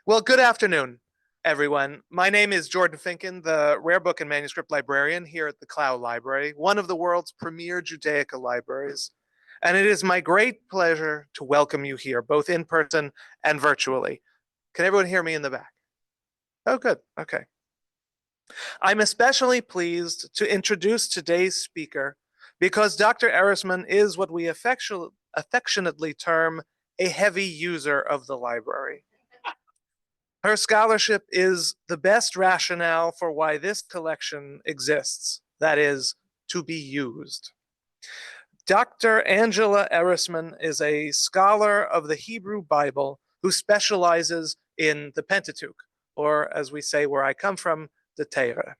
Well, good afternoon, everyone. My name is Jordan Finken, the rare book and manuscript librarian here at the Clow Library, one of the world's premier Judaica libraries. And it is my great pleasure to welcome you here, both in person and virtually. Can everyone hear me in the back? Oh, good. Okay. I'm especially pleased to introduce today's speaker because Dr. Erisman is what we affectionately term a heavy user of the library. Her scholarship is the best rationale for why this collection exists, that is, to be used. Dr. Angela Erisman is a scholar of the Hebrew Bible who specializes in the Pentateuch, or as we say where I come from, the Torah.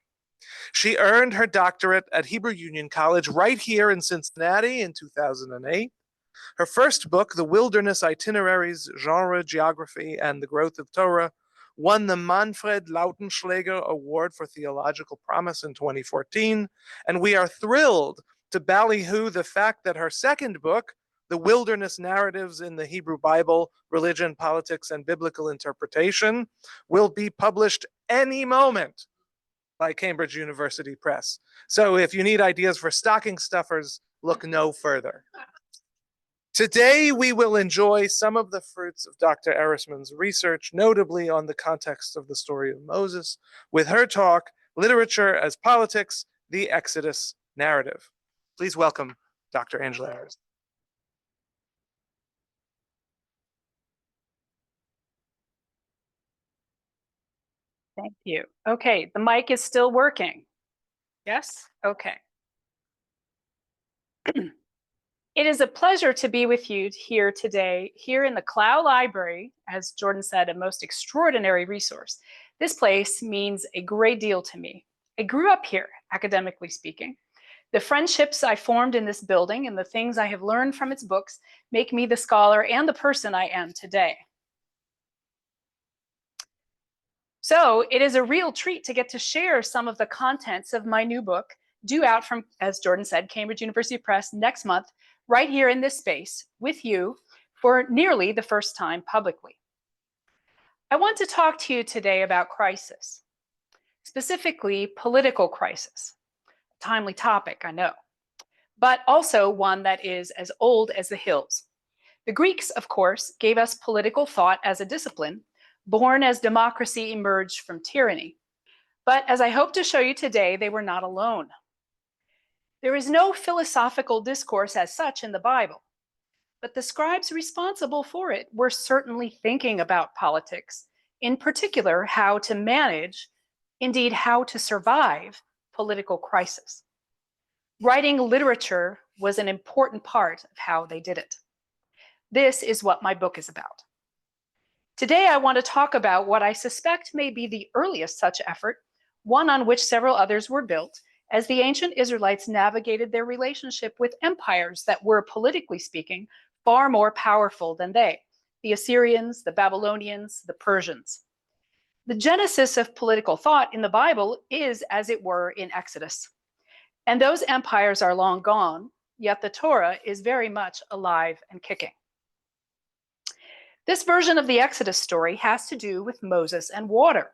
She earned her doctorate at Hebrew Union College right here in Cincinnati in 2008. Her first book, The Wilderness Itineraries, Genre, Geography, and the Growth of Torah, won the Manfred Lautenschläger Award for Theological Promise in 2014, and we are thrilled to ballyhoo the fact that her second book, The Wilderness Narratives in the Hebrew Bible, Religion, Politics, and Biblical Interpretation, will be published any moment by Cambridge University Press. So if you need ideas for stocking stuffers, look no further. Today, we will enjoy some of the fruits of Dr. Erisman's research, notably on the context of the story of Moses, with her talk, Literature as Politics, the Exodus Narrative. Please welcome Dr. Angela Erisman. Thank you. Okay, the mic is still working. Yes? Okay. It is a pleasure to be with you here today, here in the Clow Library, as Jordan said, a most extraordinary resource. This place means a great deal to me. I grew up here, academically speaking. The friendships I formed in this building and the things I have learned from its books make me the scholar and the person I am today. So it is a real treat to get to share some of the contents of my new book, due out from, as Jordan said, Cambridge University Press next month, right here in this space with you for nearly the first time publicly. I want to talk to you today about crisis, specifically political crisis. A timely topic, I know, but also one that is as old as the hills. The Greeks, of course, gave us political thought as a discipline, born as democracy emerged from tyranny. But as I hope to show you today, they were not alone. There is no philosophical discourse as such in the Bible, but the scribes responsible for it were certainly thinking about politics, in particular, how to manage, indeed, how to survive political crisis. Writing literature was an important part of how they did it. This is what my book is about. Today, I want to talk about what I suspect may be the earliest such effort, one on which several others were built, as the ancient Israelites navigated their relationship with empires that were, politically speaking, far more powerful than they, the Assyrians, the Babylonians, the Persians. The genesis of political thought in the Bible is, as it were, in Exodus. And those empires are long gone, yet the Torah is very much alive and kicking. This version of the Exodus story has to do with Moses and water.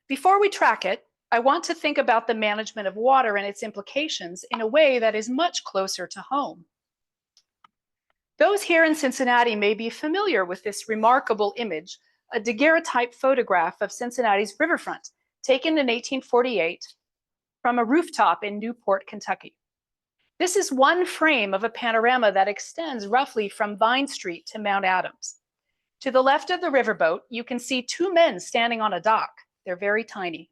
Before we track it, I want to think about the management of water and its implications in a way that is much closer to home. Those here in Cincinnati may be familiar with this remarkable image, a daguerreotype photograph of Cincinnati's riverfront, taken in 1848 from a rooftop in Newport, Kentucky. This is one frame of a panorama that extends roughly from Vine Street to Mount Adams. To the left of the riverboat, you can see two men standing on a dock. They're very tiny.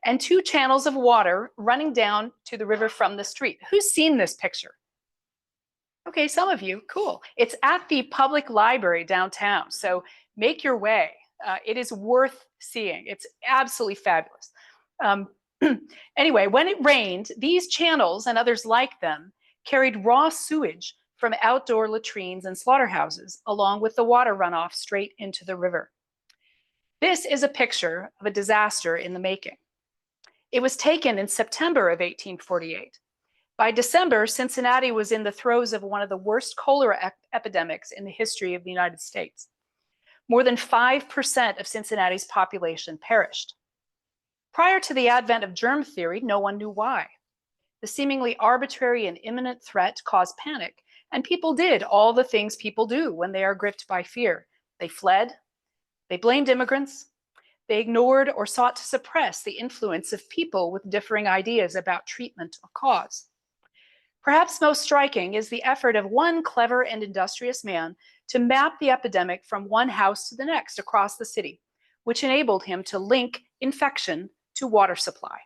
And two channels of water running down to the river from the street. Who's seen this picture? Okay, some of you, cool. It's at the public library downtown, so make your way. It is worth seeing. It's absolutely fabulous. Anyway, when it rained, these channels and others like them carried raw sewage from outdoor latrines and slaughterhouses, along with the water runoff straight into the river. This is a picture of a disaster in the making. It was taken in September of 1848. By December, Cincinnati was in the throes of one of the worst cholera epidemics in the history of the United States. More than 5% of Cincinnati's population perished. Prior to the advent of germ theory, no one knew why. The seemingly arbitrary and imminent threat caused panic, and people did all the things people do when they are gripped by fear. They fled, they blamed immigrants, they ignored or sought to suppress the influence of people with differing ideas about treatment or cause. Perhaps most striking is the effort of one clever and industrious man to map the epidemic from one house to the next across the city, which enabled him to link infection to water supply.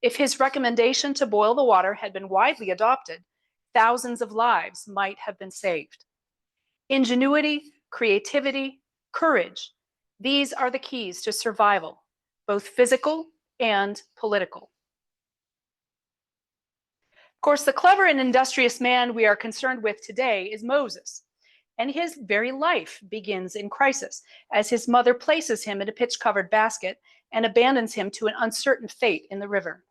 If his recommendation to boil the water had been widely adopted, thousands of lives might have been saved. Ingenuity, creativity, courage, these are the keys to survival, both physical and political. Of course, the clever and industrious man we are concerned with today is Moses, and his very life begins in crisis as his mother places him in a pitch-covered basket and abandons him to an uncertain fate in the river.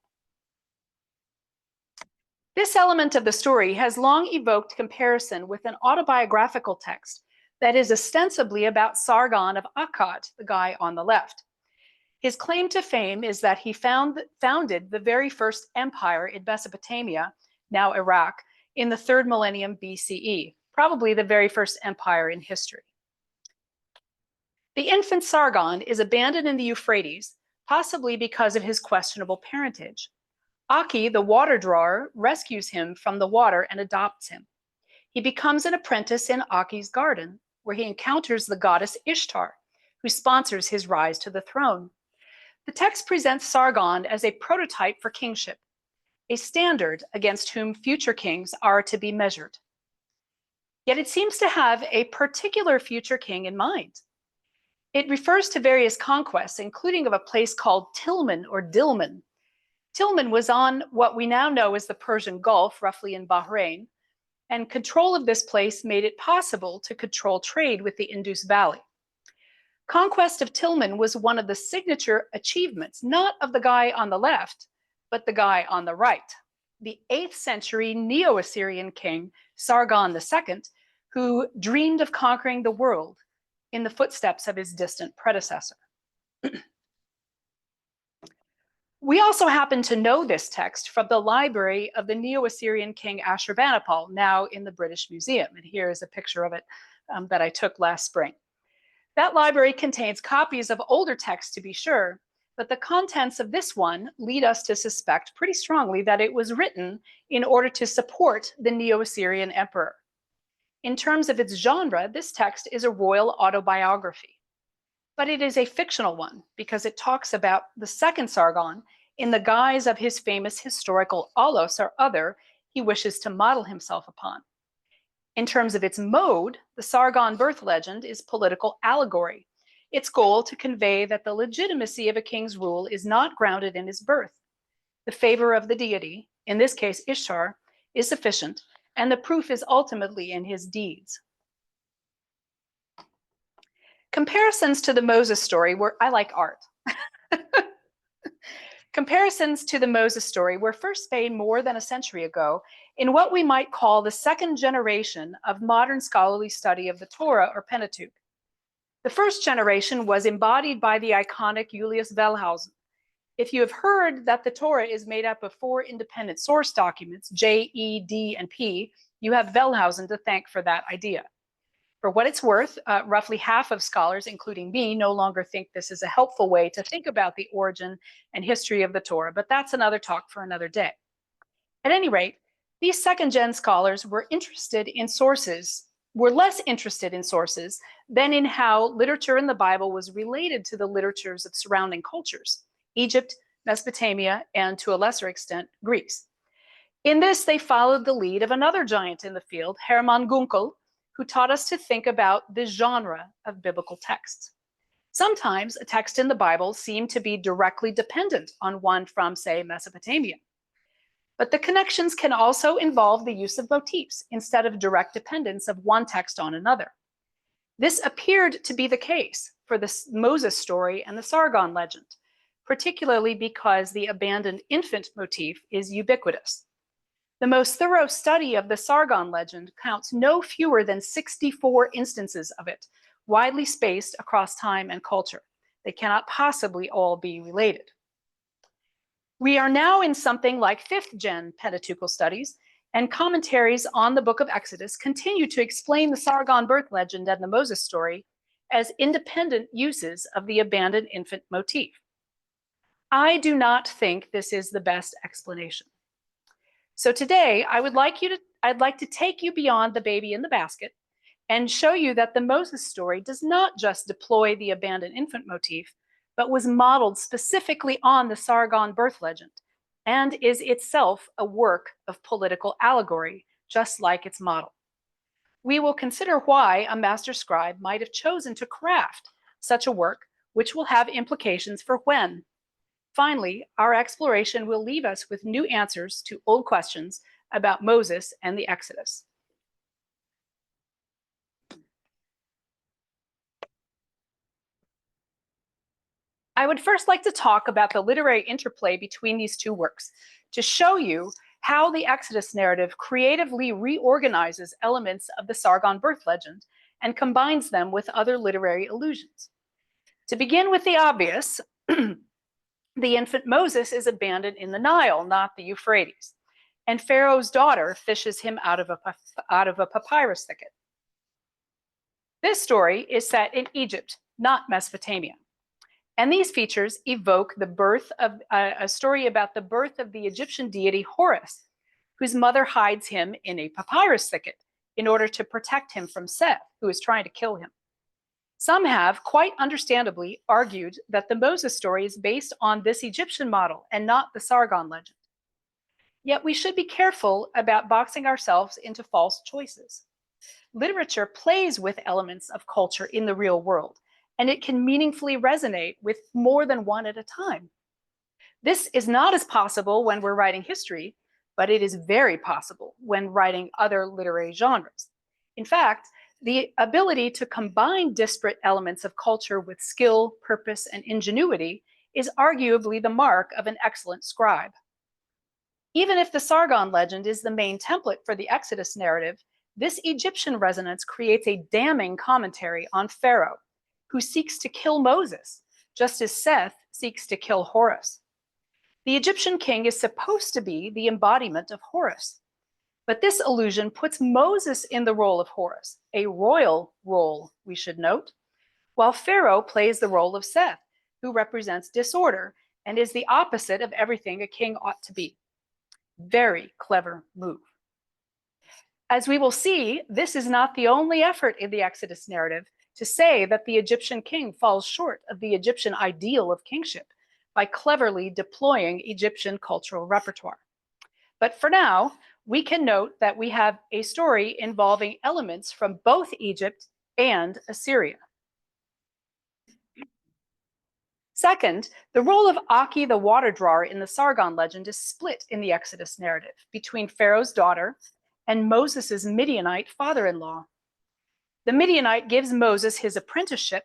This element of the story has long evoked comparison with an autobiographical text that is ostensibly about Sargon of Akkad, the guy on the left. His claim to fame is that he founded the very first empire in Mesopotamia, now Iraq, in the 3rd millennium BCE, probably the very first empire in history. The infant Sargon is abandoned in the Euphrates, possibly because of his questionable parentage. Aki, the water drawer, rescues him from the water and adopts him. He becomes an apprentice in Aki's garden, where he encounters the goddess Ishtar, who sponsors his rise to the throne. The text presents Sargon as a prototype for kingship, a standard against whom future kings are to be measured. Yet it seems to have a particular future king in mind. It refers to various conquests, including of a place called Tilman or Dilmun. Tilman was on what we now know as the Persian Gulf, roughly in Bahrain, and control of this place made it possible to control trade with the Indus Valley. Conquest of Tilman was one of the signature achievements, not of the guy on the left, but the guy on the right, the 8th century Neo-Assyrian king Sargon II, who dreamed of conquering the world in the footsteps of his distant predecessor. We also happen to know this text from the library of the Neo-Assyrian king Ashurbanipal, now in the British Museum. And here is a picture of it that I took last spring. That library contains copies of older texts, to be sure, but the contents of this one lead us to suspect pretty strongly that it was written in order to support the Neo-Assyrian emperor. In terms of its genre, this text is a royal autobiography. But it is a fictional one because it talks about the second Sargon in the guise of his famous historical aulos or other he wishes to model himself upon. In terms of its mode, the Sargon birth legend is political allegory, its goal to convey that the legitimacy of a king's rule is not grounded in his birth. The favor of the deity, in this case Ishtar, is sufficient, and the proof is ultimately in his deeds. Comparisons to the Moses story were, I like art. Comparisons to the Moses story were first made more than a century ago in what we might call the second generation of modern scholarly study of the Torah or Pentateuch. The first generation was embodied by the iconic Julius Wellhausen. If you have heard that the Torah is made up of 4 independent source documents, J, E, D, and P, you have Wellhausen to thank for that idea. For what it's worth, roughly half of scholars, including me, no longer think this is a helpful way to think about the origin and history of the Torah, but that's another talk for another day. At any rate, these second-gen scholars were less interested in sources than in how literature in the Bible was related to the literatures of surrounding cultures, Egypt, Mesopotamia, and to a lesser extent, Greece. In this, they followed the lead of another giant in the field, Hermann Gunkel, who taught us to think about the genre of biblical texts. Sometimes a text in the Bible seemed to be directly dependent on one from, say, Mesopotamia. But the connections can also involve the use of motifs instead of direct dependence of one text on another. This appeared to be the case for the Moses story and the Sargon legend, particularly because the abandoned infant motif is ubiquitous. The most thorough study of the Sargon legend counts no fewer than 64 instances of it, widely spaced across time and culture. They cannot possibly all be related. We are now in something like 5th-gen Pentateuchal studies, and commentaries on the book of Exodus continue to explain the Sargon birth legend and the Moses story as independent uses of the abandoned infant motif. I do not think this is the best explanation. So today, I'd like to take you beyond the baby in the basket and show you that the Moses story does not just deploy the abandoned infant motif, but was modeled specifically on the Sargon birth legend and is itself a work of political allegory, just like its model. We will consider why a master scribe might have chosen to craft such a work, which will have implications for when. Finally, our exploration will leave us with new answers to old questions about Moses and the Exodus. I would first like to talk about the literary interplay between these two works to show you how the Exodus narrative creatively reorganizes elements of the Sargon birth legend and combines them with other literary allusions. To begin with the obvious, the infant Moses is abandoned in the Nile, not the Euphrates, and Pharaoh's daughter fishes him out of a papyrus thicket. This story is set in Egypt, not Mesopotamia. And these features evoke the birth of a story about the birth of the Egyptian deity Horus, whose mother hides him in a papyrus thicket in order to protect him from Seth, who is trying to kill him. Some have, quite understandably, argued that the Moses story is based on this Egyptian model and not the Sargon legend. Yet we should be careful about boxing ourselves into false choices. Literature plays with elements of culture in the real world, and it can meaningfully resonate with more than one at a time. This is not as possible when we're writing history, but it is very possible when writing other literary genres. In fact, the ability to combine disparate elements of culture with skill, purpose, and ingenuity is arguably the mark of an excellent scribe. Even if the Sargon legend is the main template for the Exodus narrative, this Egyptian resonance creates a damning commentary on Pharaoh, who seeks to kill Moses, just as Seth seeks to kill Horus. The Egyptian king is supposed to be the embodiment of Horus, but this allusion puts Moses in the role of Horus, a royal role, we should note, while Pharaoh plays the role of Seth, who represents disorder and is the opposite of everything a king ought to be. Very clever move. As we will see, this is not the only effort in the Exodus narrative to say that the Egyptian king falls short of the Egyptian ideal of kingship by cleverly deploying Egyptian cultural repertoire. But for now, we can note that we have a story involving elements from both Egypt and Assyria. Second, the role of Aki the water drawer in the Sargon legend is split in the Exodus narrative between Pharaoh's daughter and Moses' Midianite father-in-law. The Midianite gives Moses his apprenticeship,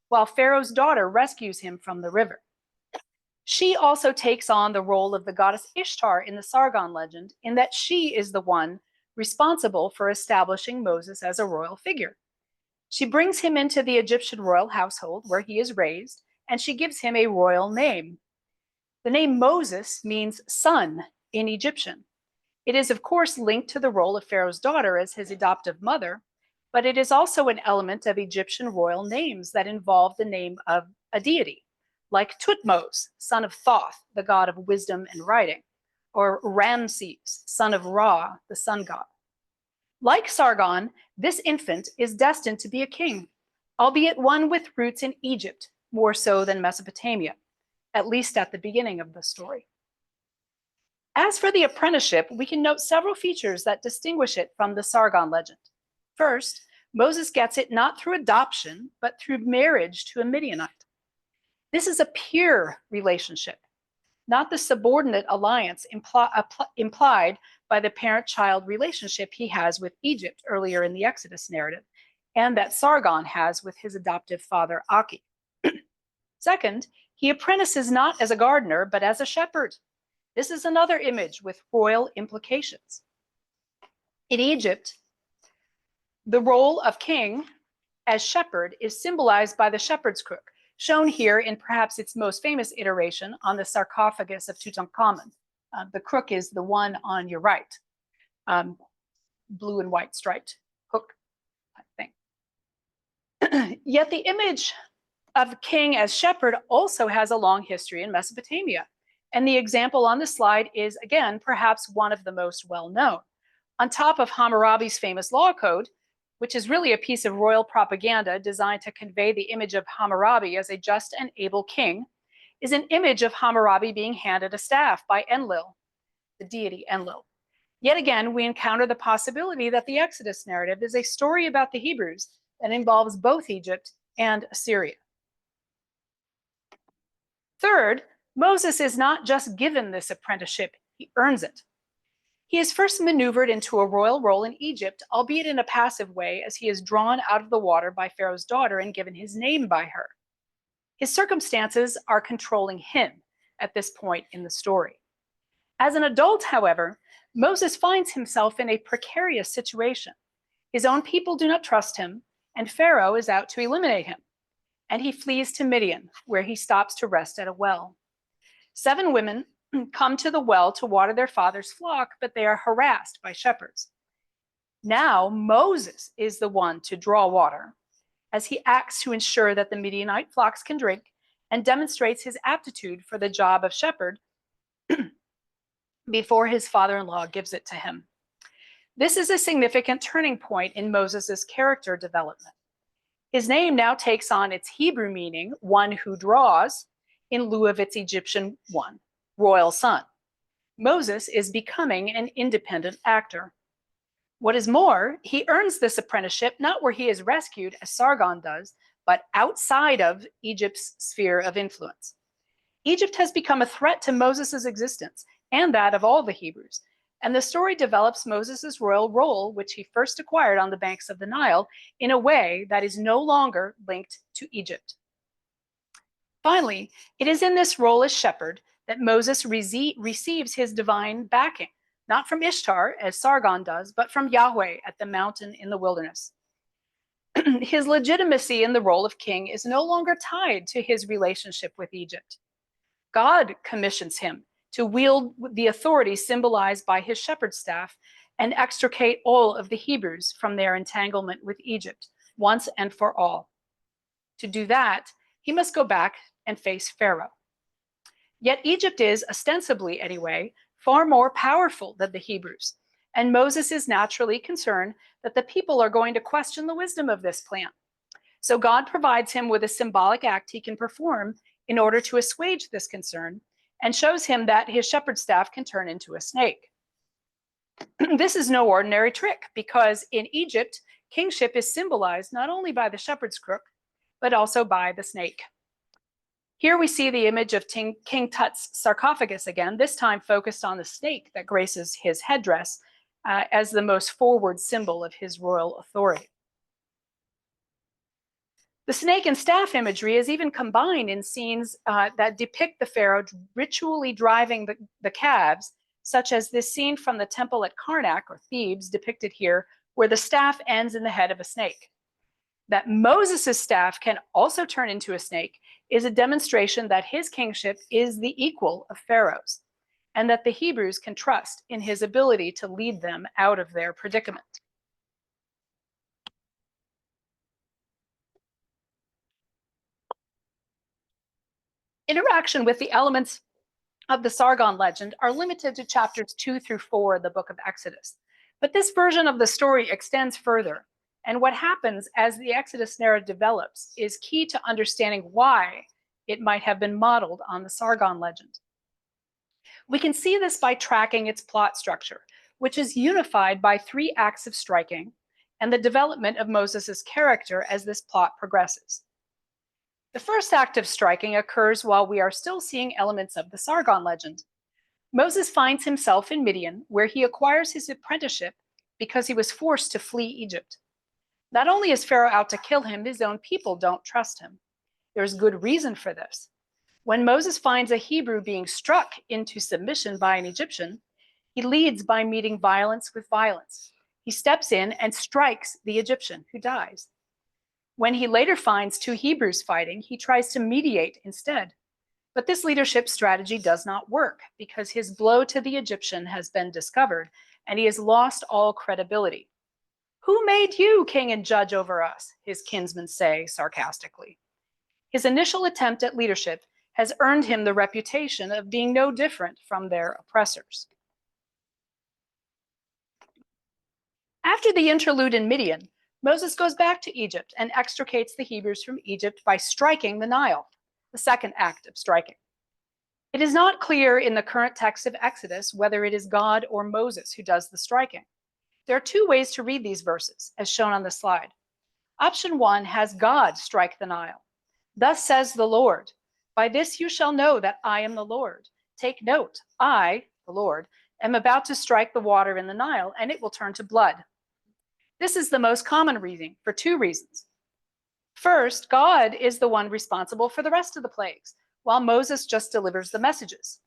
while Pharaoh's daughter rescues him from the river. She also takes on the role of the goddess Ishtar in the Sargon legend, in that she is the one responsible for establishing Moses as a royal figure. She brings him into the Egyptian royal household where he is raised, and she gives him a royal name. The name Moses means son in Egyptian. It is, of course, linked to the role of Pharaoh's daughter as his adoptive mother, but it is also an element of Egyptian royal names that involve the name of a deity, like Thutmose, son of Thoth, the god of wisdom and writing, or Ramses, son of Ra, the sun god. Like Sargon, this infant is destined to be a king, albeit one with roots in Egypt, more so than Mesopotamia, at least at the beginning of the story. As for the apprenticeship, we can note several features that distinguish it from the Sargon legend. First, Moses gets it not through adoption, but through marriage to a Midianite. This is a pure relationship, not the subordinate alliance implied by the parent-child relationship he has with Egypt earlier in the Exodus narrative, and that Sargon has with his adoptive father, Aki. Second, he apprentices not as a gardener, but as a shepherd. This is another image with royal implications. In Egypt, the role of king as shepherd is symbolized by the shepherd's crook, shown here in perhaps its most famous iteration on the sarcophagus of Tutankhamun. The crook is the one on your right, blue and white striped hook thing. Yet the image of king as shepherd also has a long history in Mesopotamia. And the example on the slide is, again, perhaps one of the most well-known. On top of Hammurabi's famous law code, which is really a piece of royal propaganda designed to convey the image of Hammurabi as a just and able king, is an image of Hammurabi being handed a staff by Enlil, the deity Enlil. Yet again, we encounter the possibility that the Exodus narrative is a story about the Hebrews that involves both Egypt and Assyria. Third, Moses is not just given this apprenticeship, he earns it. He is first maneuvered into a royal role in Egypt, albeit in a passive way, as he is drawn out of the water by Pharaoh's daughter and given his name by her. His circumstances are controlling him at this point in the story. As an adult, however, Moses finds himself in a precarious situation. His own people do not trust him, and Pharaoh is out to eliminate him. And he flees to Midian, where he stops to rest at a well. 7 women come to the well to water their father's flock, but they are harassed by shepherds. Now Moses is the one to draw water, as he acts to ensure that the Midianite flocks can drink, and demonstrates his aptitude for the job of shepherd before his father-in-law gives it to him. This is a significant turning point in Moses' character development. His name now takes on its Hebrew meaning, one who draws, in lieu of its Egyptian one, royal son. Moses is becoming an independent actor. What is more, he earns this apprenticeship not where he is rescued, as Sargon does, but outside of Egypt's sphere of influence. Egypt has become a threat to Moses' existence and that of all the Hebrews, and the story develops Moses' royal role, which he first acquired on the banks of the Nile, in a way that is no longer linked to Egypt. Finally, it is in this role as shepherd that Moses receives his divine backing, not from Ishtar, as Sargon does, but from Yahweh at the mountain in the wilderness. His legitimacy in the role of king is no longer tied to his relationship with Egypt. God commissions him to wield the authority symbolized by his shepherd staff and extricate all of the Hebrews from their entanglement with Egypt once and for all. To do that, he must go back and face Pharaoh. Yet Egypt is, ostensibly anyway, far more powerful than the Hebrews, and Moses is naturally concerned that the people are going to question the wisdom of this plan. So God provides him with a symbolic act he can perform in order to assuage this concern, and shows him that his shepherd staff can turn into a snake. This is no ordinary trick, because in Egypt, kingship is symbolized not only by the shepherd's crook, but also by the snake. Here we see the image of King Tut's sarcophagus again, this time focused on the snake that graces his headdress as the most forward symbol of his royal authority. The snake and staff imagery is even combined in scenes that depict the pharaoh ritually driving the calves, such as this scene from the temple at Karnak, or Thebes, depicted here, where the staff ends in the head of a snake. That Moses' staff can also turn into a snake is a demonstration that his kingship is the equal of Pharaoh's, and that the Hebrews can trust in his ability to lead them out of their predicament. Interaction with the elements of the Sargon legend are limited to chapters 2 through 4 of the book of Exodus. But this version of the story extends further, and what happens as the Exodus narrative develops is key to understanding why it might have been modeled on the Sargon legend. We can see this by tracking its plot structure, which is unified by 3 acts of striking and the development of Moses' character as this plot progresses. The first act of striking occurs while we are still seeing elements of the Sargon legend. Moses finds himself in Midian, where he acquires his apprenticeship because he was forced to flee Egypt. Not only is Pharaoh out to kill him, his own people don't trust him. There's good reason for this. When Moses finds a Hebrew being struck into submission by an Egyptian, he leads by meeting violence with violence. He steps in and strikes the Egyptian, who dies. When he later finds two Hebrews fighting, he tries to mediate instead. But this leadership strategy does not work because his blow to the Egyptian has been discovered and he has lost all credibility. "Who made you king and judge over us?" his kinsmen say sarcastically. His initial attempt at leadership has earned him the reputation of being no different from their oppressors. After the interlude in Midian, Moses goes back to Egypt and extricates the Hebrews from Egypt by striking the Nile, the second act of striking. It is not clear in the current text of Exodus whether it is God or Moses who does the striking. There are two ways to read these verses, as shown on the slide. Option 1 has God strike the Nile. "Thus says the Lord, by this you shall know that I am the Lord. Take note, I, the Lord, am about to strike the water in the Nile, and it will turn to blood." This is the most common reading for two reasons. First, God is the one responsible for the rest of the plagues, while Moses just delivers the messages.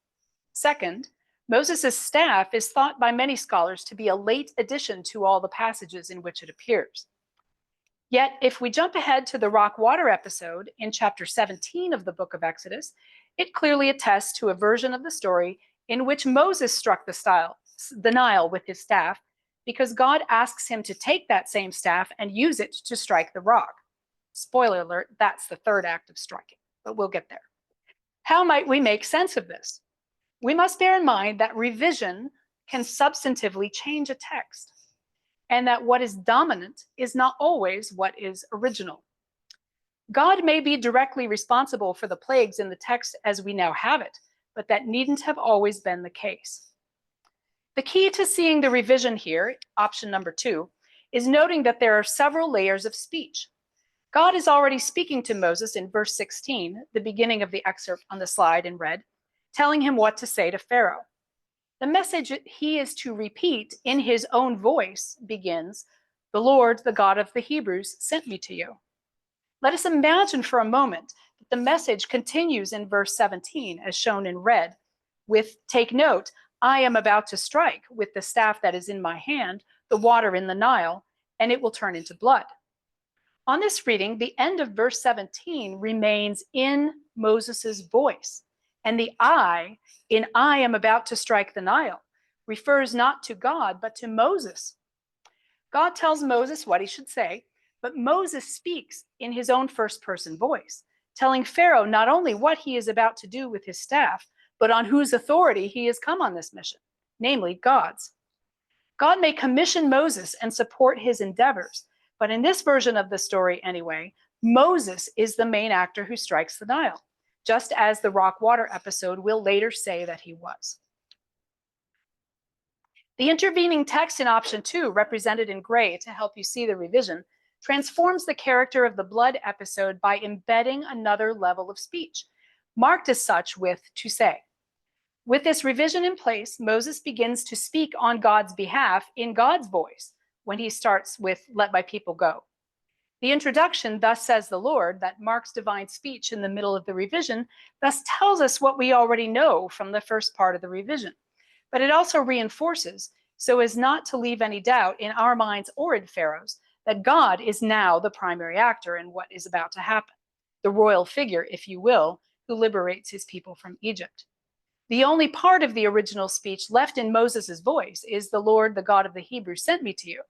Second, Moses' staff is thought by many scholars to be a late addition to all the passages in which it appears. Yet, if we jump ahead to the rock water episode in chapter 17 of the book of Exodus, it clearly attests to a version of the story in which Moses struck the Nile with his staff, because God asks him to take that same staff and use it to strike the rock. Spoiler alert, that's the third act of striking, but we'll get there. How might we make sense of this? We must bear in mind that revision can substantively change a text, and that what is dominant is not always what is original. God may be directly responsible for the plagues in the text as we now have it, but that needn't have always been the case. The key to seeing the revision here, option number 2, is noting that there are several layers of speech. God is already speaking to Moses in verse 16, the beginning of the excerpt on the slide in red, telling him what to say to Pharaoh. The message he is to repeat in his own voice begins, "The Lord, the God of the Hebrews, sent me to you." Let us imagine for a moment that the message continues in verse 17, as shown in red, with, "Take note, I am about to strike with the staff that is in my hand the water in the Nile, and it will turn into blood." On this reading, the end of verse 17 remains in Moses' voice, and the I in "I am about to strike the Nile" refers not to God, but to Moses. God tells Moses what he should say, but Moses speaks in his own first-person voice, telling Pharaoh not only what he is about to do with his staff, but on whose authority he has come on this mission, namely God's. God may commission Moses and support his endeavors, but in this version of the story anyway, Moses is the main actor who strikes the Nile, just as the rock water episode will later say that he was. The intervening text in option 2, represented in gray to help you see the revision, transforms the character of the blood episode by embedding another level of speech, marked as such with "to say." With this revision in place, Moses begins to speak on God's behalf in God's voice when he starts with "let my people go." The introduction, "thus says the Lord," that marks divine speech in the middle of the revision, thus tells us what we already know from the first part of the revision. But it also reinforces, so as not to leave any doubt in our minds or in Pharaoh's, that God is now the primary actor in what is about to happen, the royal figure, if you will, who liberates his people from Egypt. The only part of the original speech left in Moses' voice is "the Lord, the God of the Hebrews, sent me to you."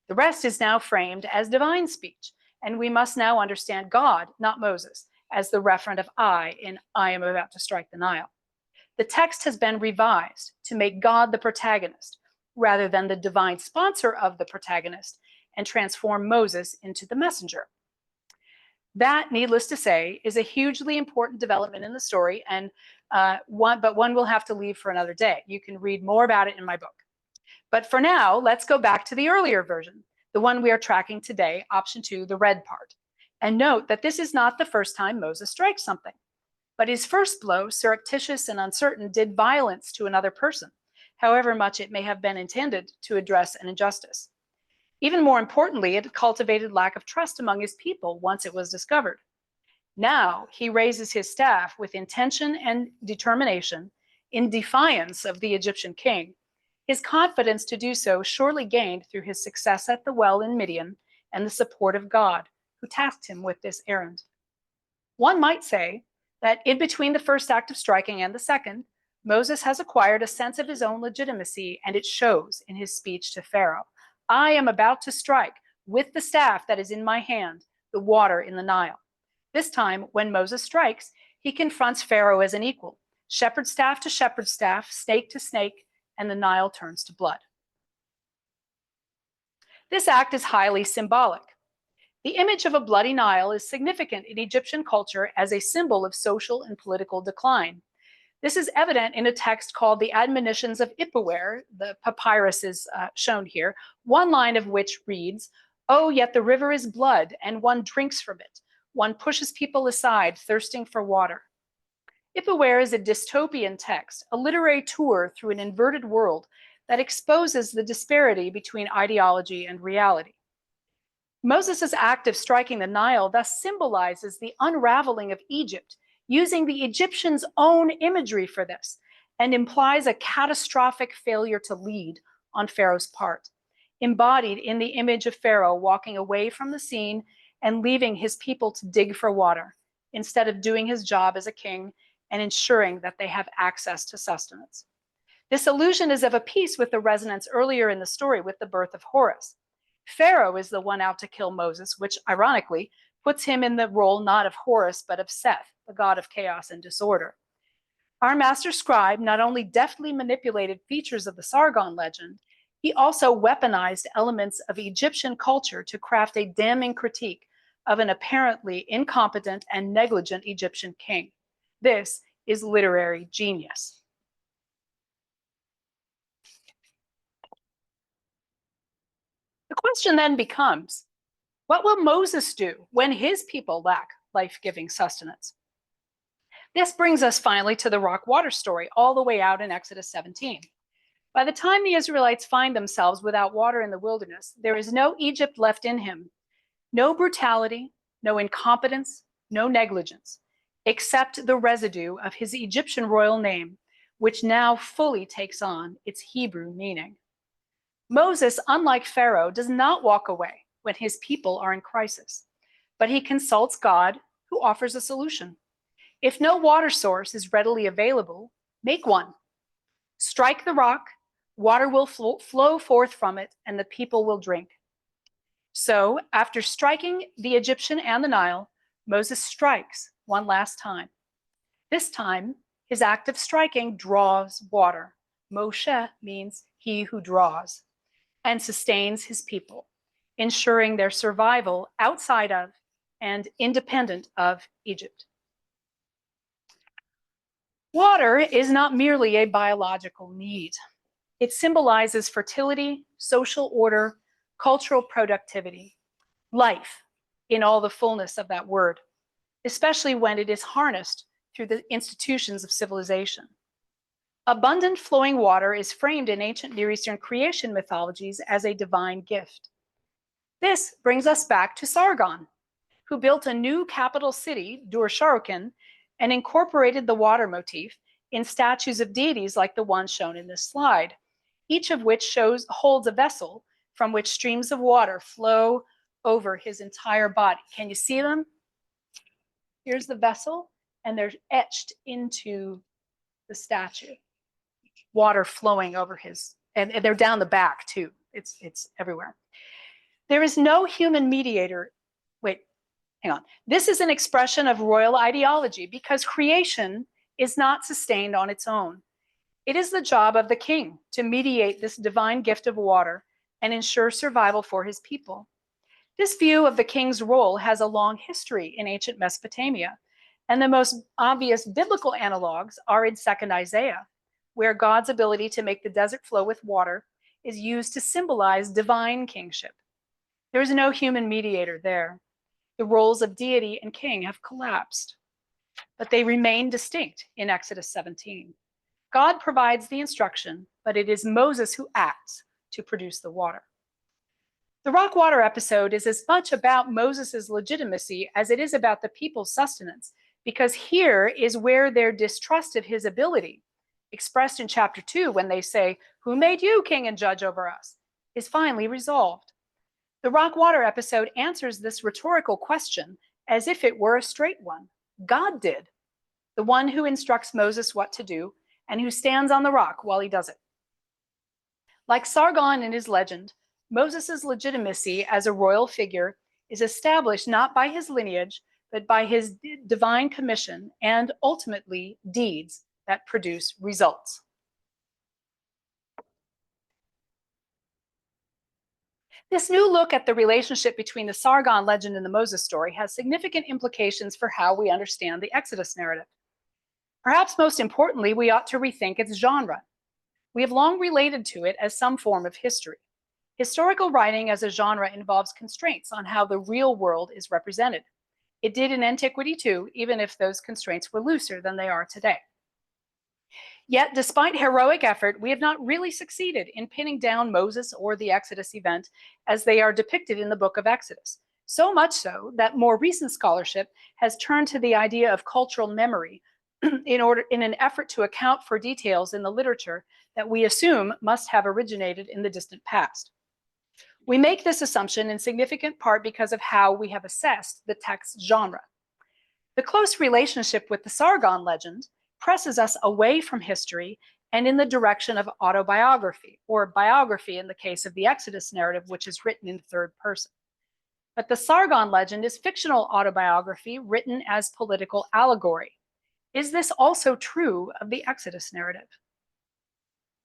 The rest is now framed as divine speech, and we must now understand God, not Moses, as the referent of I in "I am about to strike the Nile." The text has been revised to make God the protagonist, rather than the divine sponsor of the protagonist, and transform Moses into the messenger. That, needless to say, is a hugely important development in the story, and one we'll have to leave for another day. You can read more about it in my book. But for now, let's go back to the earlier version, the one we are tracking today, option 2, the red part. And note that this is not the first time Moses strikes something, but his first blow, surreptitious and uncertain, did violence to another person, however much it may have been intended to address an injustice. Even more importantly, it cultivated lack of trust among his people once it was discovered. Now he raises his staff with intention and determination in defiance of the Egyptian king. His confidence to do so surely gained through his success at the well in Midian and the support of God, who tasked him with this errand. One might say that in between the first act of striking and the second, Moses has acquired a sense of his own legitimacy, and it shows in his speech to Pharaoh. I am about to strike with the staff that is in my hand, the water in the Nile. This time, when Moses strikes, he confronts Pharaoh as an equal, shepherd staff to shepherd staff, snake to snake, and the Nile turns to blood. This act is highly symbolic. The image of a bloody Nile is significant in Egyptian culture as a symbol of social and political decline. This is evident in a text called the Admonitions of Ipuwer. The papyrus is shown here, one line of which reads, "Oh, yet the river is blood, and one drinks from it. One pushes people aside, thirsting for water." Ipuwer is a dystopian text, a literary tour through an inverted world that exposes the disparity between ideology and reality. Moses' act of striking the Nile thus symbolizes the unraveling of Egypt, using the Egyptians' own imagery for this, and implies a catastrophic failure to lead on Pharaoh's part, embodied in the image of Pharaoh walking away from the scene and leaving his people to dig for water, instead of doing his job as a king and ensuring that they have access to sustenance. This allusion is of a piece with the resonance earlier in the story with the birth of Horus. Pharaoh is the one out to kill Moses, which ironically puts him in the role not of Horus, but of Seth, the god of chaos and disorder. Our master scribe not only deftly manipulated features of the Sargon legend, he also weaponized elements of Egyptian culture to craft a damning critique of an apparently incompetent and negligent Egyptian king. This is literary genius. The question then becomes, what will Moses do when his people lack life-giving sustenance? This brings us finally to the rock water story, all the way out in Exodus 17. By the time the Israelites find themselves without water in the wilderness, there is no Egypt left in him, no brutality, no incompetence, no negligence, except the residue of his Egyptian royal name, which now fully takes on its Hebrew meaning. Moses, unlike Pharaoh, does not walk away when his people are in crisis, but he consults God, who offers a solution. If no water source is readily available, make one. Strike the rock, water will flow forth from it, and the people will drink. So, after striking the Egyptian and the Nile, Moses strikes one last time. This time, his act of striking draws water. Moshe means he who draws, and sustains his people, ensuring their survival outside of and independent of Egypt. Water is not merely a biological need. It symbolizes fertility, social order, cultural productivity, life in all the fullness of that word, especially when it is harnessed through the institutions of civilization. Abundant flowing water is framed in ancient Near Eastern creation mythologies as a divine gift. This brings us back to Sargon, who built a new capital city, Dur-Sharrukin, and incorporated the water motif in statues of deities like the one shown in this slide, each of which holds a vessel from which streams of water flow over his entire body. Can you see them? Here's the vessel, and they're etched into the statue. Water flowing over his, and they're down the back too. It's everywhere. There is no human mediator. Wait, hang on. This is an expression of royal ideology because creation is not sustained on its own. It is the job of the king to mediate this divine gift of water and ensure survival for his people. This view of the king's role has a long history in ancient Mesopotamia, and the most obvious biblical analogs are in 2nd Isaiah, where God's ability to make the desert flow with water is used to symbolize divine kingship. There is no human mediator there. The roles of deity and king have collapsed, but they remain distinct in Exodus 17. God provides the instruction, but it is Moses who acts to produce the water. The rock water episode is as much about Moses' legitimacy as it is about the people's sustenance, because here is where their distrust of his ability, expressed in chapter 2 when they say, "Who made you king and judge over us?" is finally resolved. The rock water episode answers this rhetorical question as if it were a straight one. God did, the one who instructs Moses what to do and who stands on the rock while he does it. Like Sargon in his legend, Moses' legitimacy as a royal figure is established not by his lineage, but by his divine commission and ultimately deeds that produce results. This new look at the relationship between the Sargon legend and the Moses story has significant implications for how we understand the Exodus narrative. Perhaps most importantly, we ought to rethink its genre. We have long related to it as some form of history. Historical writing as a genre involves constraints on how the real world is represented. It did in antiquity too, even if those constraints were looser than they are today. Yet, despite heroic effort, we have not really succeeded in pinning down Moses or the Exodus event as they are depicted in the book of Exodus. So much so that more recent scholarship has turned to the idea of cultural memory in an effort to account for details in the literature that we assume must have originated in the distant past. We make this assumption in significant part because of how we have assessed the text genre. The close relationship with the Sargon legend presses us away from history and in the direction of autobiography, or biography in the case of the Exodus narrative, which is written in third person. But the Sargon legend is fictional autobiography written as political allegory. Is this also true of the Exodus narrative?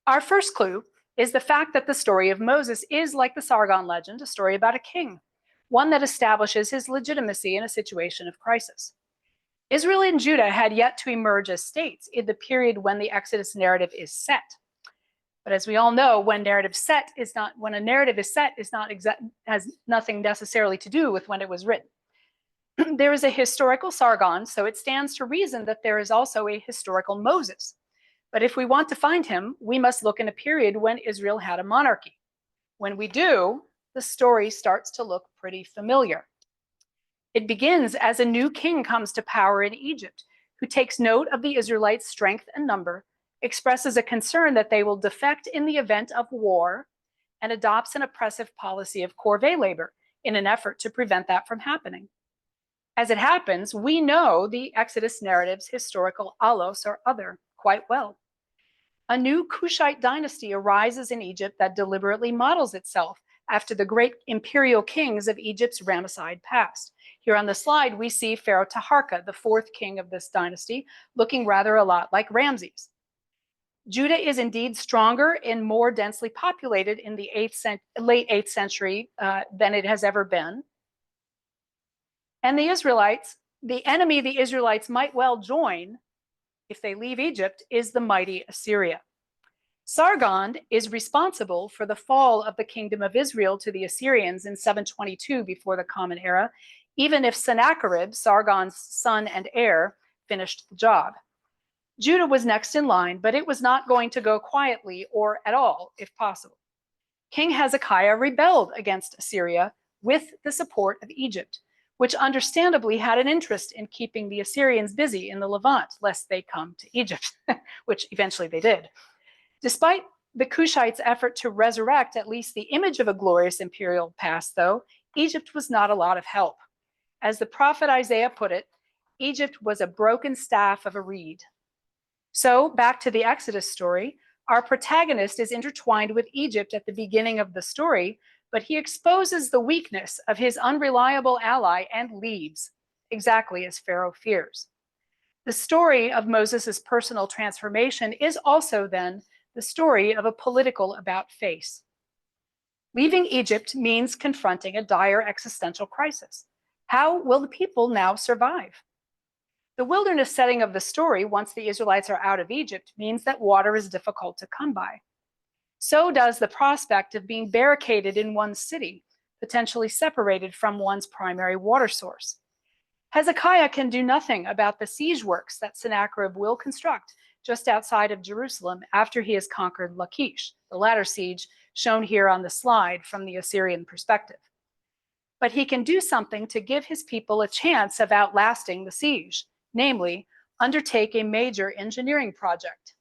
Our first clue is the fact that the story of Moses is, like the Sargon legend, a story about a king, one that establishes his legitimacy in a situation of crisis. Israel and Judah had yet to emerge as states in the period when the Exodus narrative is set. But as we all know, when a narrative is set has nothing necessarily to do with when it was written. There is a historical Sargon, so it stands to reason that there is also a historical Moses. But if we want to find him, we must look in a period when Israel had a monarchy. When we do, the story starts to look pretty familiar. It begins as a new king comes to power in Egypt, who takes note of the Israelites' strength and number, expresses a concern that they will defect in the event of war, and adopts an oppressive policy of corvée labor in an effort to prevent that from happening. As it happens, we know the Exodus narrative's historical allos or other quite well. A new Cushite dynasty arises in Egypt that deliberately models itself after the great imperial kings of Egypt's Ramesside past. Here on the slide, we see Pharaoh Taharka, the fourth king of this dynasty, looking rather a lot like Ramses. Judah is indeed stronger and more densely populated in the late 8th century than it has ever been. And the Israelites, the enemy the Israelites might well join if they leave Egypt, is the mighty Assyria. Sargon is responsible for the fall of the kingdom of Israel to the Assyrians in 722 before the Common Era, even if Sennacherib, Sargon's son and heir, finished the job. Judah was next in line, but it was not going to go quietly or at all, if possible. King Hezekiah rebelled against Assyria with the support of Egypt, which understandably had an interest in keeping the Assyrians busy in the Levant, lest they come to Egypt, which eventually they did. Despite the Cushites' effort to resurrect at least the image of a glorious imperial past, though, Egypt was not a lot of help. As the prophet Isaiah put it, Egypt was a broken staff of a reed. So, back to the Exodus story, our protagonist is intertwined with Egypt at the beginning of the story, but he exposes the weakness of his unreliable ally and leaves, exactly as Pharaoh fears. The story of Moses' personal transformation is also then the story of a political about-face. Leaving Egypt means confronting a dire existential crisis. How will the people now survive? The wilderness setting of the story, once the Israelites are out of Egypt, means that water is difficult to come by. So does the prospect of being barricaded in one's city, potentially separated from one's primary water source. Hezekiah can do nothing about the siege works that Sennacherib will construct just outside of Jerusalem after he has conquered Lachish, the latter siege shown here on the slide from the Assyrian perspective. But he can do something to give his people a chance of outlasting the siege, namely, undertake a major engineering project.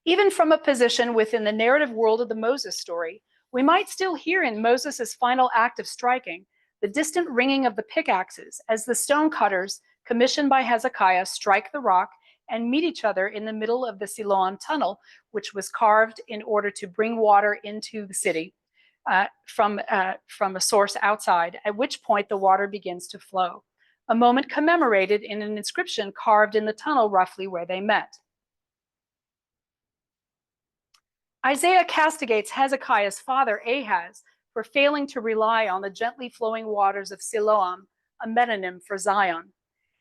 Even from a position within the narrative world of the Moses story, we might still hear in Moses' final act of striking the distant ringing of the pickaxes as the stonecutters commissioned by Hezekiah strike the rock and meet each other in the middle of the Siloam tunnel, which was carved in order to bring water into the city from a source outside, at which point the water begins to flow, a moment commemorated in an inscription carved in the tunnel roughly where they met. Isaiah castigates Hezekiah's father Ahaz for failing to rely on the gently flowing waters of Siloam, a metonym for Zion.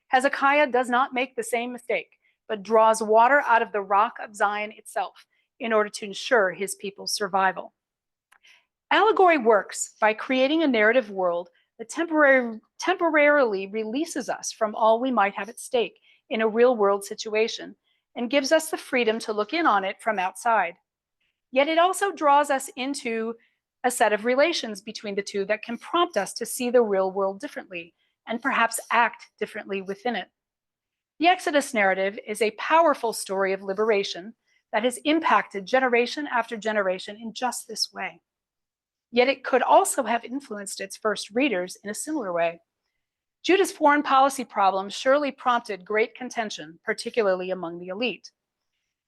Hezekiah does not make the same mistake, but draws water out of the rock of Zion itself in order to ensure his people's survival. Allegory works by creating a narrative world that temporarily releases us from all we might have at stake in a real-world situation and gives us the freedom to look in on it from outside. Yet it also draws us into a set of relations between the two that can prompt us to see the real world differently and perhaps act differently within it. The Exodus narrative is a powerful story of liberation that has impacted generation after generation in just this way. Yet it could also have influenced its first readers in a similar way. Judah's foreign policy problems surely prompted great contention, particularly among the elite.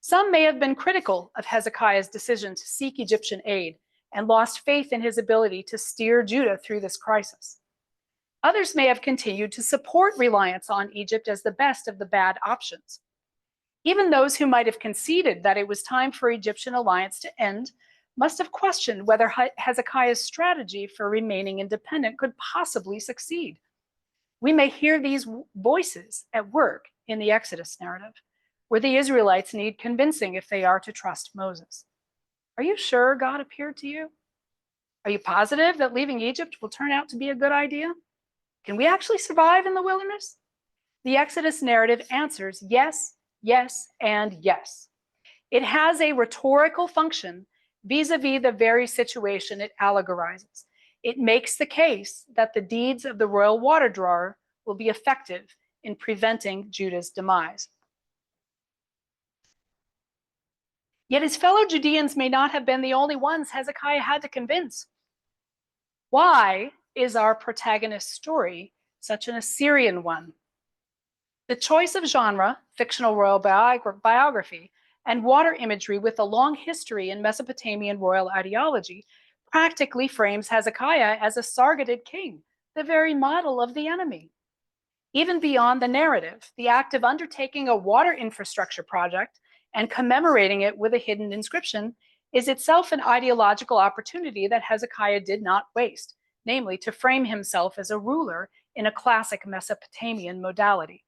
Some may have been critical of Hezekiah's decision to seek Egyptian aid and lost faith in his ability to steer Judah through this crisis. Others may have continued to support reliance on Egypt as the best of the bad options. Even those who might have conceded that it was time for Egyptian alliance to end must have questioned whether Hezekiah's strategy for remaining independent could possibly succeed. We may hear these voices at work in the Exodus narrative, where the Israelites need convincing if they are to trust Moses. Are you sure God appeared to you? Are you positive that leaving Egypt will turn out to be a good idea? Can we actually survive in the wilderness? The Exodus narrative answers yes, yes, and yes. It has a rhetorical function vis-a-vis the very situation it allegorizes. It makes the case that the deeds of the royal water drawer will be effective in preventing Judah's demise. Yet his fellow Judeans may not have been the only ones Hezekiah had to convince. Why is our protagonist's story such an Assyrian one? The choice of genre, fictional royal biography, and water imagery with a long history in Mesopotamian royal ideology practically frames Hezekiah as a Sargonid king, the very model of the enemy. Even beyond the narrative, the act of undertaking a water infrastructure project and commemorating it with a hidden inscription is itself an ideological opportunity that Hezekiah did not waste, namely to frame himself as a ruler in a classic Mesopotamian modality.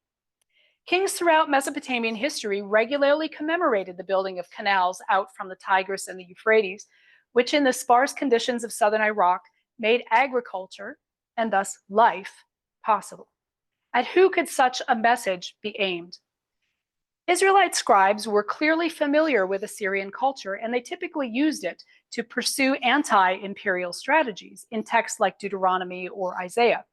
Kings throughout Mesopotamian history regularly commemorated the building of canals out from the Tigris and the Euphrates, which in the sparse conditions of southern Iraq made agriculture, and thus life, possible. At who could such a message be aimed? Israelite scribes were clearly familiar with Assyrian culture, and they typically used it to pursue anti-imperial strategies in texts like Deuteronomy or Isaiah.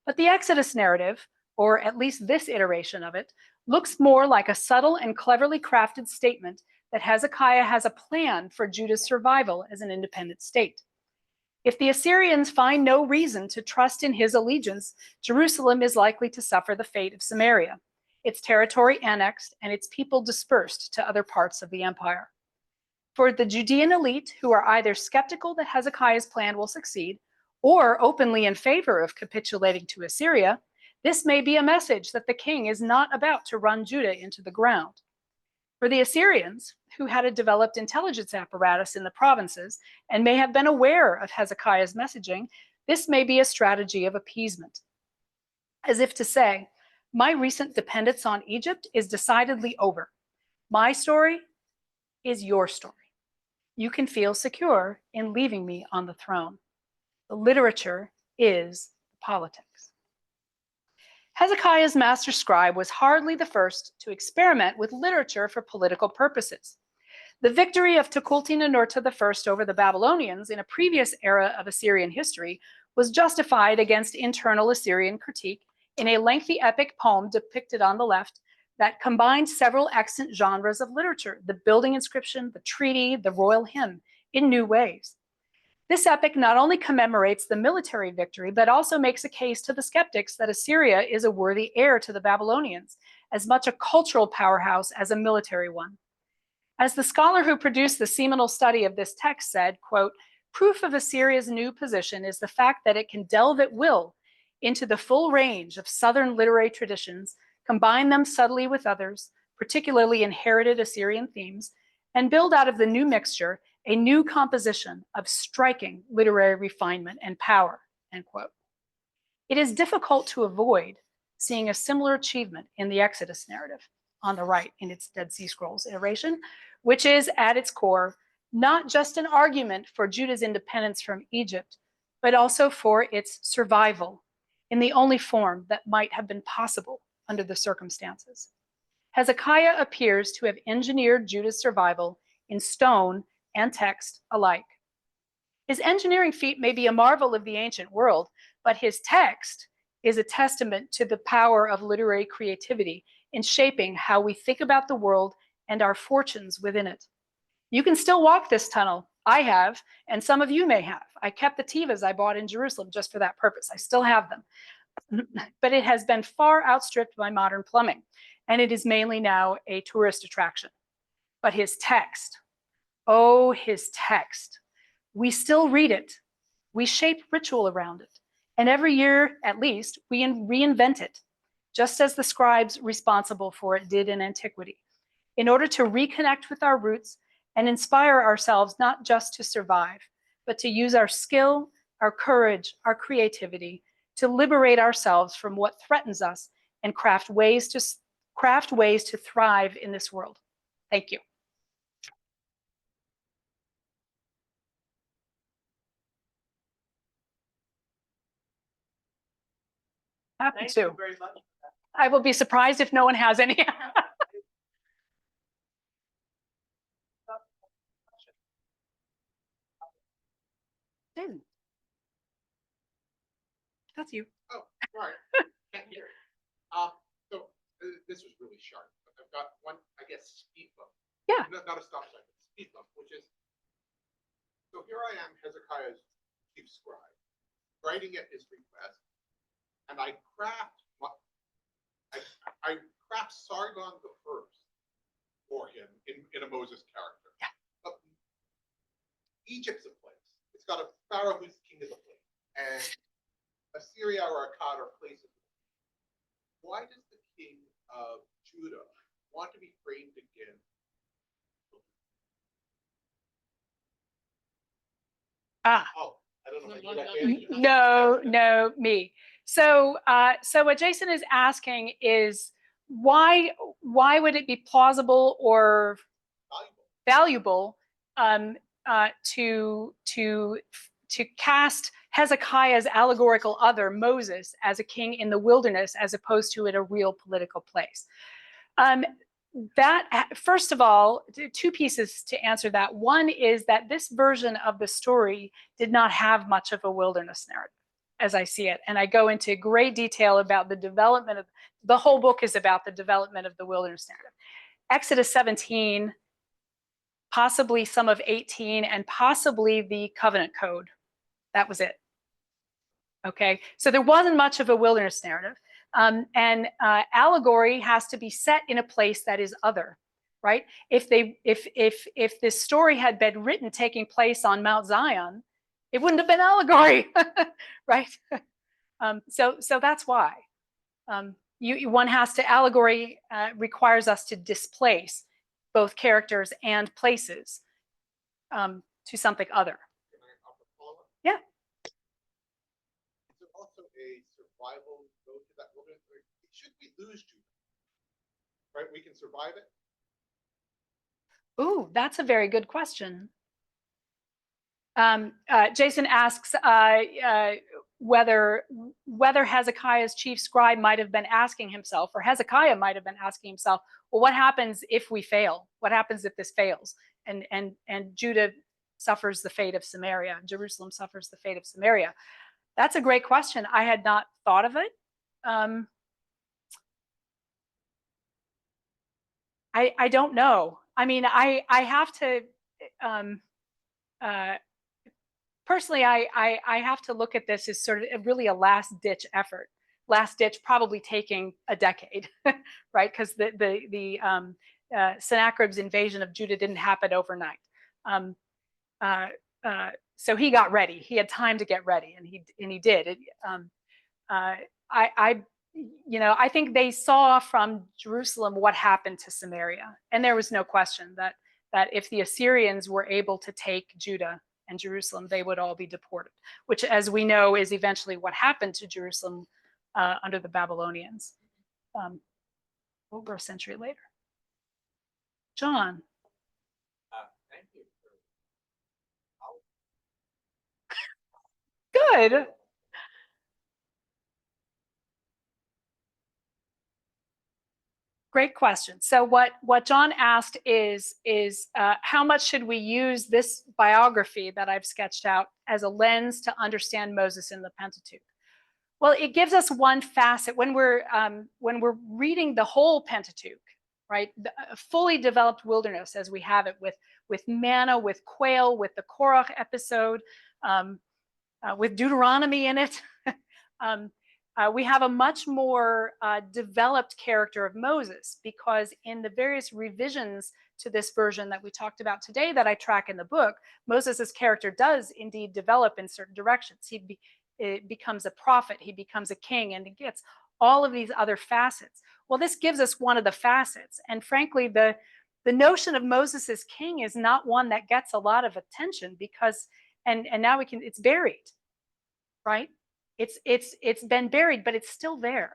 But the Exodus narrative, or at least this iteration of it, looks more like a subtle and cleverly crafted statement that Hezekiah has a plan for Judah's survival as an independent state. If the Assyrians find no reason to trust in his allegiance, Jerusalem is likely to suffer the fate of Samaria, its territory annexed and its people dispersed to other parts of the empire. For the Judean elite, who are either skeptical that Hezekiah's plan will succeed or openly in favor of capitulating to Assyria, this may be a message that the king is not about to run Judah into the ground. For the Assyrians, who had a developed intelligence apparatus in the provinces and may have been aware of Hezekiah's messaging, this may be a strategy of appeasement. As if to say, my recent dependence on Egypt is decidedly over. My story is your story. You can feel secure in leaving me on the throne. The literature is politics. Hezekiah's master scribe was hardly the first to experiment with literature for political purposes. The victory of Tukulti-Ninurta I over the Babylonians in a previous era of Assyrian history was justified against internal Assyrian critique in a lengthy epic poem depicted on the left that combined several extant genres of literature, the building inscription, the treaty, the royal hymn, in new ways. This epic not only commemorates the military victory, but also makes a case to the skeptics that Assyria is a worthy heir to the Babylonians, as much a cultural powerhouse as a military one. As the scholar who produced the seminal study of this text said, quote, "Proof of Assyria's new position is the fact that it can delve at will into the full range of Southern literary traditions, combine them subtly with others, particularly inherited Assyrian themes, and build out of the new mixture a new composition of striking literary refinement and power," end quote. It is difficult to avoid seeing a similar achievement in the Exodus narrative on the right in its Dead Sea Scrolls iteration, which is at its core not just an argument for Judah's independence from Egypt, but also for its survival in the only form that might have been possible under the circumstances. Hezekiah appears to have engineered Judah's survival in stone and text alike. His engineering feat may be a marvel of the ancient world, but his text is a testament to the power of literary creativity in shaping how we think about the world and our fortunes within it. You can still walk this tunnel. I have, and some of you may have. I kept the tivas I bought in Jerusalem just for that purpose. I still have them. But it has been far outstripped by modern plumbing, and it is mainly now a tourist attraction. But his text, oh, his text, we still read it. We shape ritual around it. And every year, at least, we reinvent it, just as the scribes responsible for it did in antiquity, in order to reconnect with our roots and inspire ourselves not just to survive, but to use our skill, our courage, our creativity to liberate ourselves from what threatens us and craft ways to thrive in this world. Thank you. Happy Thank to. you very much. I will be surprised if no one has any. David. That's you. Oh, right. Can't hear it. This was really sharp. I've got one, I guess, speed bump. Yeah. Not a stop sign, but a speed bump, which is, so here I am, Hezekiah's chief scribe, writing at his request, and I craft Sargon the First for him in a Moses character. Yeah. But Egypt's a place. It's got a pharaoh who's king of the place, and Assyria or Akkad are places. Why does the king of Judah want to be framed again? Oh, I don't know if I knew that answer. No, me. So what Jason is asking is why would it be plausible or valuable to cast Hezekiah's allegorical other, Moses, as a king in the wilderness as opposed to in a real political place? That, first of all, two pieces to answer that. One is that this version of the story did not have much of a wilderness narrative, as I see it. And I go into great detail about the development of, the whole book is about the development of the wilderness narrative. Exodus 17, possibly some of 18, and possibly the covenant code. That was it. Okay, so there wasn't much of a wilderness narrative. And allegory has to be set in a place that is other, right? If this story had been written taking place on Mount Zion, it wouldn't have been allegory, right? So that's why one has to, allegory requires us to displace both characters and places to something other. Yeah. Is there also a survival road to that wilderness? Should we lose Judah? Right, we can survive it. Ooh, that's a very good question. Jason asks whether Hezekiah's chief scribe might have been asking himself, or Hezekiah might have been asking himself, well, what happens if we fail? What happens if this fails? And Judah suffers the fate of Samaria, Jerusalem suffers the fate of Samaria. That's a great question. I had not thought of it. I don't know. I mean, I have to personally, I have to look at this as sort of really a last-ditch effort. Last ditch, probably taking a decade, right? Because the Sennacherib's invasion of Judah didn't happen overnight. So he got ready. He had time to get ready, and he did. I think they saw from Jerusalem what happened to Samaria, and there was no question that if the Assyrians were able to take Judah and Jerusalem, they would all be deported, which, as we know, is eventually what happened to Jerusalem under the Babylonians over a century later. John. Thank you. Good. Great question. So what John asked is how much should we use this biography that I've sketched out as a lens to understand Moses in the Pentateuch? Well, it gives us one facet when we're reading the whole Pentateuch, right? A fully developed wilderness as we have it with manna, with quail, with the Korach episode, with Deuteronomy in it. We have a much more developed character of Moses, because in the various revisions to this version that we talked about today that I track in the book, Moses's character does indeed develop in certain directions. He becomes a prophet, he becomes a king, and he gets all of these other facets. Well, this gives us one of the facets. And frankly, the notion of Moses as king is not one that gets a lot of attention because, and now it's buried, right? It's been buried, but it's still there,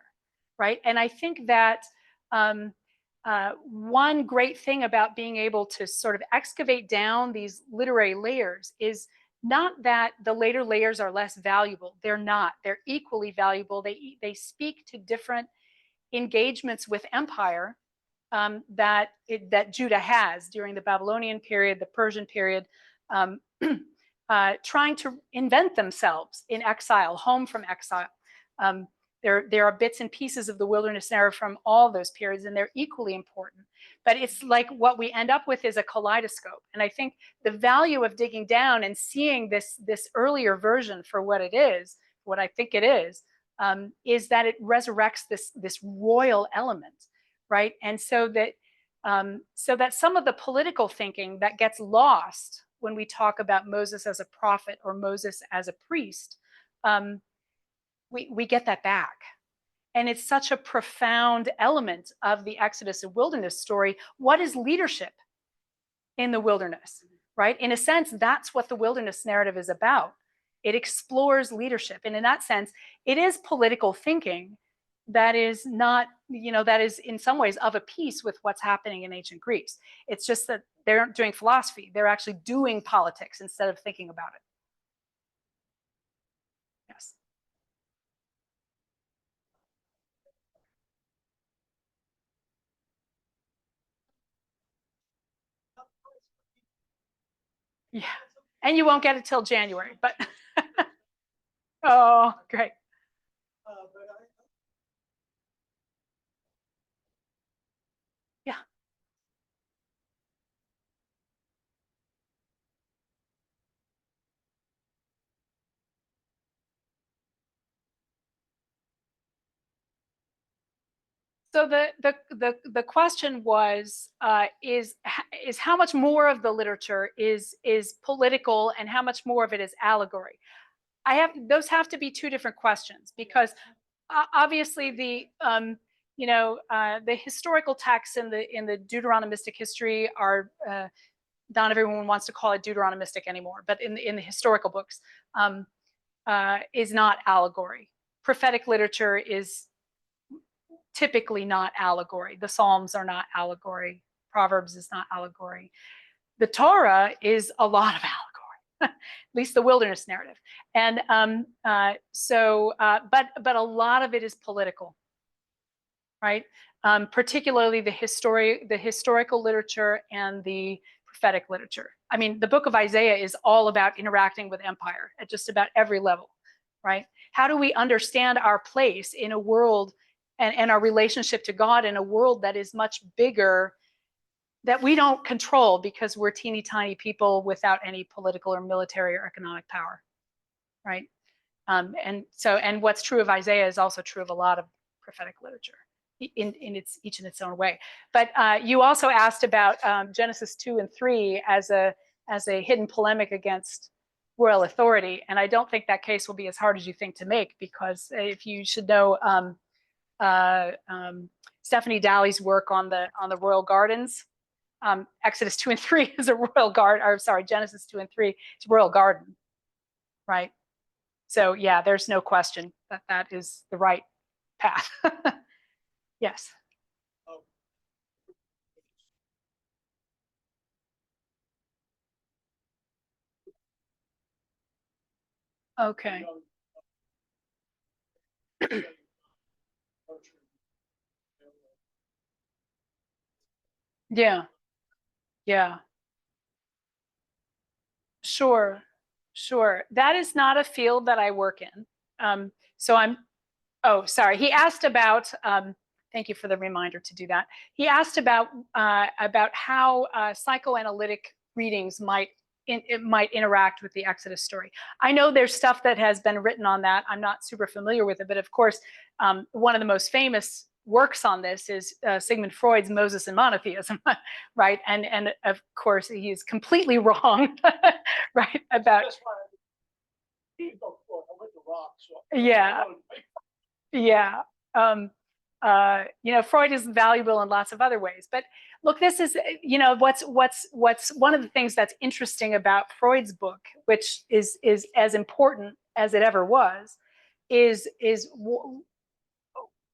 right? And I think that one great thing about being able to sort of excavate down these literary layers is not that the later layers are less valuable. They're not. They're equally valuable. They speak to different engagements with empire that Judah has during the Babylonian period, the Persian period, trying to invent themselves in exile, home from exile. There are bits and pieces of the wilderness narrative from all those periods, and they're equally important. But it's like what we end up with is a kaleidoscope. And I think the value of digging down and seeing this earlier version for what it is, what I think it is that it resurrects this royal element, right? And so that some of the political thinking that gets lost when we talk about Moses as a prophet or Moses as a priest, we get that back. And it's such a profound element of the Exodus and wilderness story. What is leadership in the wilderness, right? In a sense, that's what the wilderness narrative is about. It explores leadership. And in that sense, it is political thinking that is not, that is in some ways of a piece with what's happening in ancient Greece. It's just that they aren't doing philosophy. They're actually doing politics instead of thinking about it. Yes. Yeah, and you won't get it till January, but oh, great. Yeah. So the question was is how much more of the literature is political and how much more of it is allegory? Those have to be two different questions, because obviously the historical texts in the Deuteronomistic history are not everyone wants to call it Deuteronomistic anymore, but in the historical books is not allegory. Prophetic literature is typically not allegory. The Psalms are not allegory. Proverbs is not allegory. The Torah is a lot of allegory, at least the wilderness narrative. And but a lot of it is political, right? Particularly the historical literature and the prophetic literature. I mean, the book of Isaiah is all about interacting with empire at just about every level, right? How do we understand our place in a world and our relationship to God in a world that is much bigger, that we don't control because we're teeny tiny people without any political or military or economic power? right? And what's true of Isaiah is also true of a lot of prophetic literature each in its own way. But you also asked about Genesis 2 and 3 as a hidden polemic against royal authority, and I don't think that case will be as hard as you think to make, because if you should know Stephanie Dalley's work on the royal gardens, Exodus 2 and 3 is a royal garden, or sorry, Genesis 2 and 3 is a royal garden, right? So yeah, there's no question that that is the right path. Yes. Okay. Yeah. Yeah. Sure. Sure. That is not a field that I work in. So oh, sorry. He asked about, thank you for the reminder to do that. He asked about how psychoanalytic readings might interact with the Exodus story. I know there's stuff that has been written on that. I'm not super familiar with it, but of course, one of the most famous works on this is Sigmund Freud's Moses and Monotheism, right? And of course, he's completely wrong, right? About yeah. Yeah. Freud is valuable in lots of other ways. But look, this is, what's one of the things that's interesting about Freud's book, which is as important as it ever was, is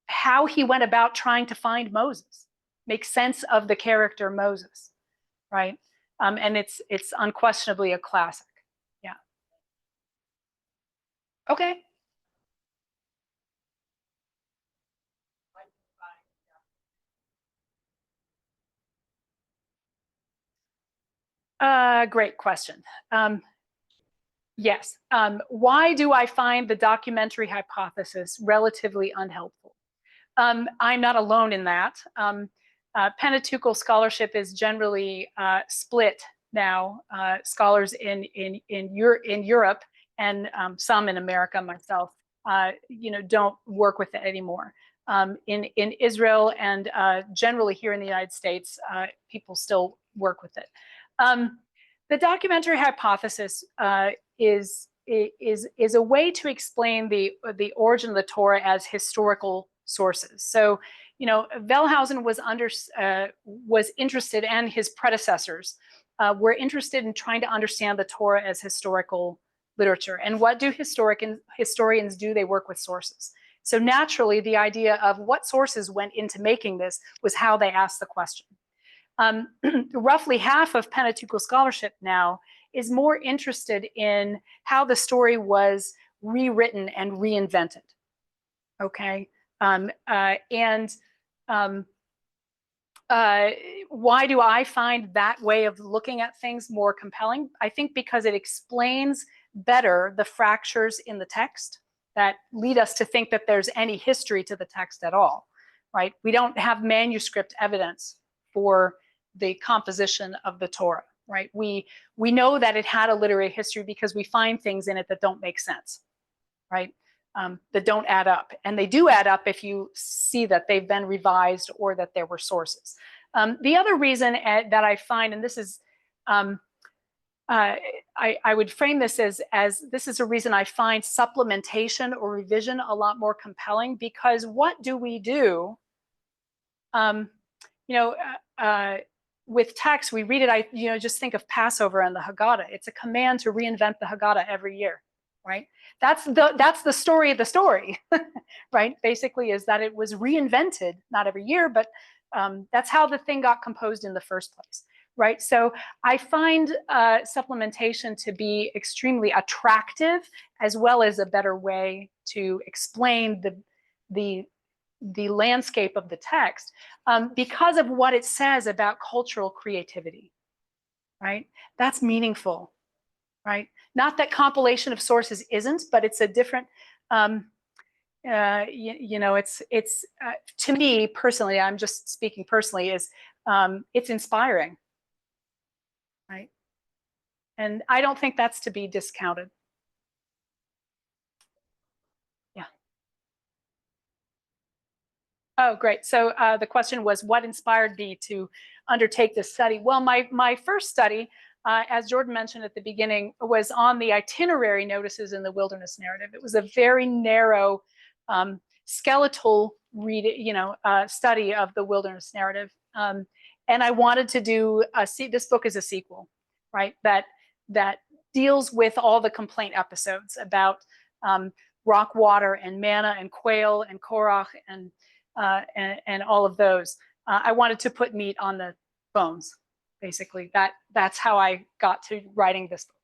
how he went about trying to find Moses, make sense of the character Moses, right? And it's unquestionably a classic. Yeah. Okay. Great question. Yes. Why do I find the documentary hypothesis relatively unhelpful? I'm not alone in that. Pentateuchal scholarship is generally split now. Scholars in Europe and some in America, myself, don't work with it anymore. In Israel and generally here in the United States, people still work with it. The documentary hypothesis is a way to explain the origin of the Torah as historical sources. So, Wellhausen was interested, and his predecessors were interested in trying to understand the Torah as historical literature. And what do historians do? They work with sources. So naturally, the idea of what sources went into making this was how they asked the question. Roughly half of Pentateuchal scholarship now is more interested in how the story was rewritten and reinvented. Okay, why do I find that way of looking at things more compelling? I think because it explains better the fractures in the text that lead us to think that there's any history to the text at all, right? We don't have manuscript evidence for the composition of the Torah, right? We know that it had a literary history because we find things in it that don't make sense, right? That don't add up. And they do add up if you see that they've been revised or that there were sources. The other reason that I find, and this is, I would frame this as this is a reason I find supplementation or revision a lot more compelling, because what do we do? With text, we read it, just think of Passover and the Haggadah. It's a command to reinvent the Haggadah every year, right? That's the story of the story, right? Basically is that it was reinvented, not every year, but that's how the thing got composed in the first place, right? So I find supplementation to be extremely attractive, as well as a better way to explain the landscape of the text, because of what it says about cultural creativity, right? That's meaningful, right? Not that compilation of sources isn't, but it's a different, it's to me personally, I'm just speaking personally, is it's inspiring, right? And I don't think that's to be discounted. Oh, great. So the question was, what inspired me to undertake this study? Well, my first study, as Jordan mentioned at the beginning, was on the itinerary notices in the wilderness narrative. It was a very narrow, skeletal study of the wilderness narrative. And I wanted to do this book is a sequel, right? That deals with all the complaint episodes about rock water and manna and quail and Korach and all of those. I wanted to put meat on the bones, basically. That's how I got to writing this book.